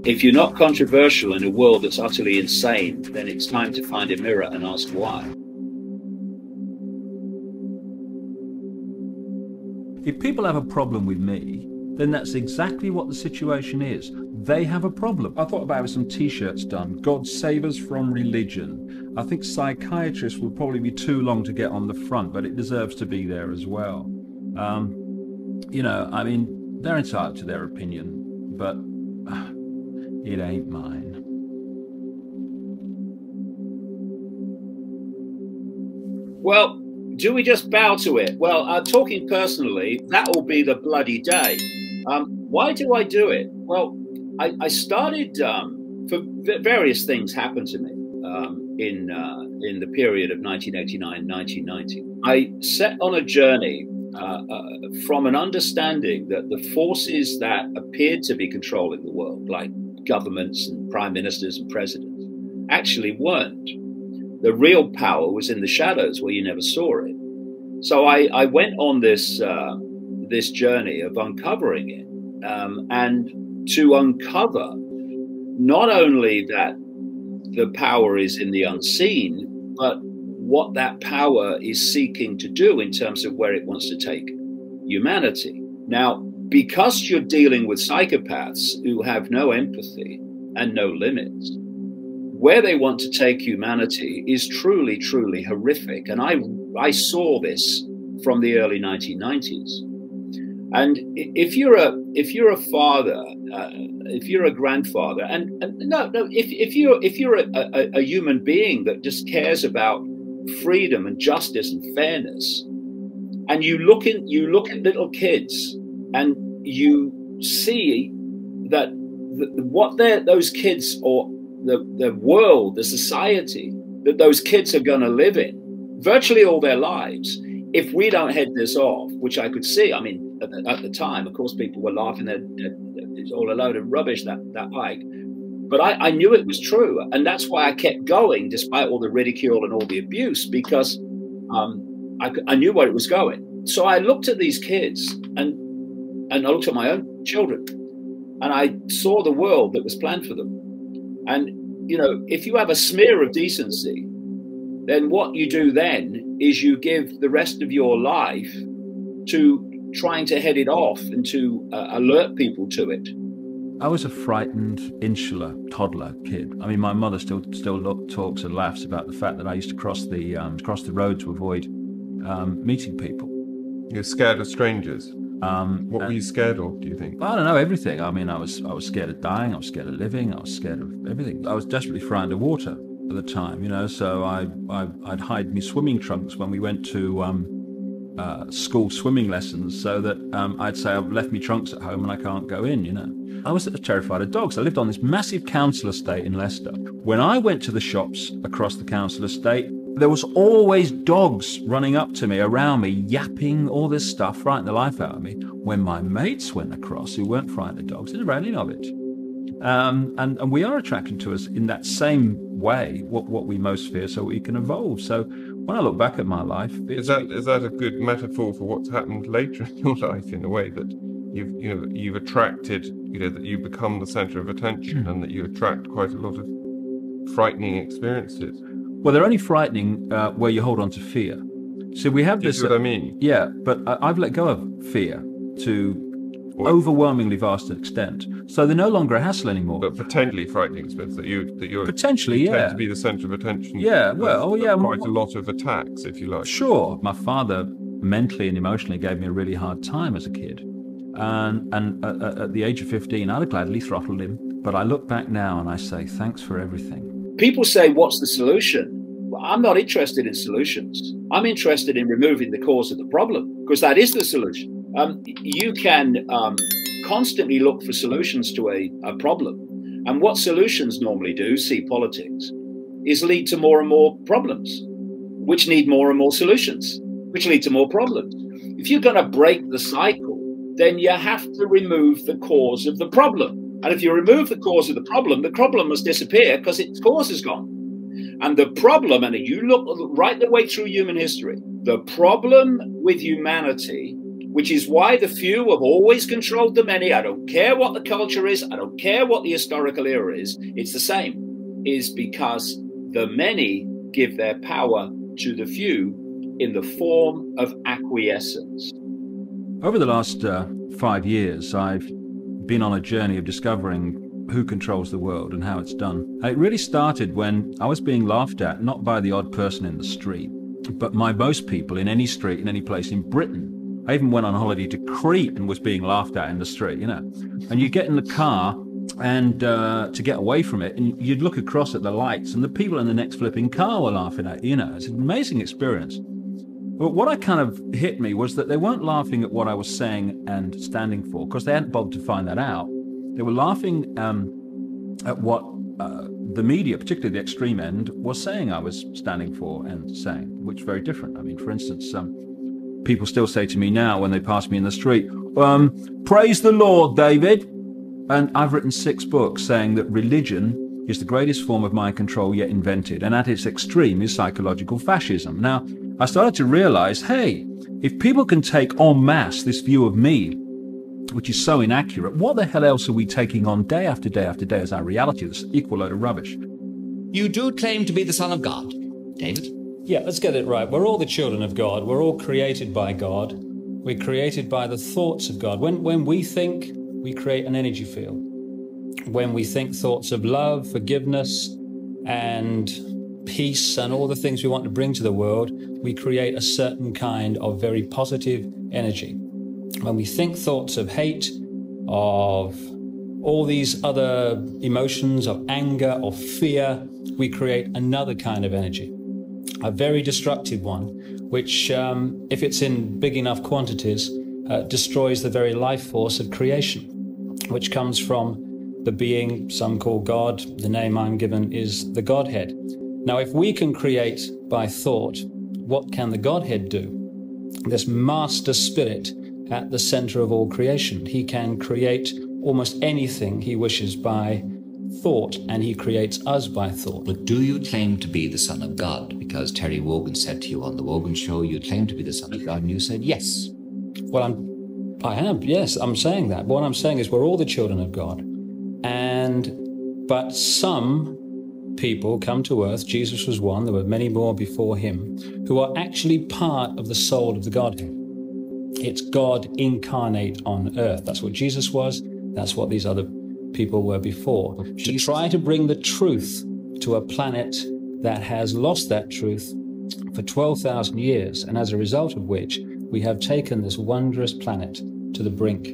If you're not controversial in a world that's utterly insane, then it's time to find a mirror and ask why. If people have a problem with me, then that's exactly what the situation is. They have a problem. I thought about having some t-shirts done. God save us from religion. I think psychiatrists will probably be too long to get on the front, but it deserves to be there as well. You know, I mean, they're entitled to their opinion, but it ain't mine. Well, do we just bow to it? Well, talking personally, that will be the bloody day. Why do I do it? Well, I started, for various things happened to me in the period of 1989-1990. I set on a journey from an understanding that the forces that appeared to be controlling the world, like governments and prime ministers and presidents, actually weren't. The real power was in the shadows where you never saw it. So I went on this this journey of uncovering it, and to uncover not only that the power is in the unseen, but what that power is seeking to do in terms of where it wants to take humanity. Now, because you're dealing with psychopaths who have no empathy and no limits, where they want to take humanity is truly, truly horrific. And I saw this from the early 1990s. And if you're a father, if you're a grandfather, if you're a human being that just cares about freedom and justice and fairness, and you look at little kids and you see that what those kids, or the world, the society that those kids are going to live in virtually all their lives, if we don't head this off, which I could see, I mean, at the time, of course, people were laughing at it's all a load of rubbish, that Icke. But I knew it was true. And that's why I kept going, despite all the ridicule and all the abuse, because I knew where it was going. So I looked at these kids and I looked at my own children, and I saw the world that was planned for them. And, you know, if you have a smear of decency, then what you do then is you give the rest of your life to trying to head it off and to alert people to it. I was a frightened, insular toddler kid. I mean, my mother still talks and laughs about the fact that I used to cross the road to avoid meeting people. You're scared of strangers? What were you scared of, do you think? I don't know, everything. I mean, I was scared of dying, I was scared of living, I was scared of everything. I was desperately frightened of water at the time, you know, so I'd hide me swimming trunks when we went to school swimming lessons, so that I'd say I've left me trunks at home and I can't go in, you know. I was terrified of dogs. I lived on this massive council estate in Leicester. When I went to the shops across the council estate, there was always dogs running up to me, around me, yapping all this stuff, frightening the life out of me. When my mates went across, who weren't frightened of dogs, they didn't know anything of it. And we are attracted to us in that same way, what we most fear, so we can evolve. So when I look back at my life, is that a good metaphor for what's happened later in your life, in a way, that you've attracted, you know, that you become the center of attention, and that you attract quite a lot of frightening experiences? Well, they're only frightening where you hold on to fear. So we have this. You see what I mean? Yeah, but I've let go of fear to overwhelmingly vast extent. So they're no longer a hassle anymore. But potentially frightening expense that you're potentially, you tend to be the centre of attention. Yeah, well, yeah, quite a lot of attacks, if you like. Sure, my father mentally and emotionally gave me a really hard time as a kid, and at the age of 15, I'd have gladly throttled him. But I look back now and I say, thanks for everything. People say, what's the solution? Well, I'm not interested in solutions. I'm interested in removing the cause of the problem, because that is the solution. You can constantly look for solutions to a problem. And what solutions normally do, see politics, is lead to more and more problems, which need more and more solutions, which lead to more problems. If you're going to break the cycle, then you have to remove the cause of the problem. And if you remove the cause of the problem must disappear because its cause is gone. And the problem, and you look right the way through human history, the problem with humanity which is why the few have always controlled the many. I don't care what the culture is. I don't care what the historical era is. It's the same, is because the many give their power to the few in the form of acquiescence. Over the last 5 years, I've been on a journey of discovering who controls the world and how it's done. It really started when I was being laughed at, not by the odd person in the street, but by most people in any street, in any place in Britain. I even went on holiday to Crete and was being laughed at in the street, you know. And you get in the car and to get away from it, and you'd look across at the lights and the people in the next flipping car were laughing at you, you know. It's an amazing experience. But what I kind of hit me was that they weren't laughing at what I was saying and standing for, because they hadn't bothered to find that out. They were laughing at what the media, particularly the extreme end, was saying I was standing for and saying, which is very different. I mean, for instance, people still say to me now when they pass me in the street, praise the Lord, David. And I've written 6 books saying that religion is the greatest form of mind control yet invented, and at its extreme is psychological fascism. Now, I started to realize, hey, if people can take en masse this view of me, which is so inaccurate, what the hell else are we taking on day after day after day as our reality? This equal load of rubbish. You do claim to be the Son of God, David? Yeah, let's get it right. We're all the children of God. We're all created by God. We're created by the thoughts of God. When we think, we create an energy field. When we think thoughts of love, forgiveness, and peace, and all the things we want to bring to the world, we create a certain kind of very positive energy. When we think thoughts of hate, of all these other emotions, of anger, of fear, we create another kind of energy, a very destructive one, which, if it's in big enough quantities, destroys the very life force of creation, which comes from the being some call God. The name I'm given is the Godhead. Now, if we can create by thought, what can the Godhead do? This master spirit at the center of all creation. He can create almost anything he wishes by thought, and he creates us by thought. But do you claim to be the Son of God? Because Terry Wogan said to you on the Wogan Show, you claim to be the Son of God, and you said yes. Well, I am, yes, I'm saying that. What I'm saying is we're all the children of God. But some people come to earth, Jesus was one, there were many more before him, who are actually part of the soul of the Godhead. It's God incarnate on earth. That's what Jesus was. That's what these other people were before. To try to bring the truth to a planet that has lost that truth for 12,000 years, and as a result of which, we have taken this wondrous planet to the brink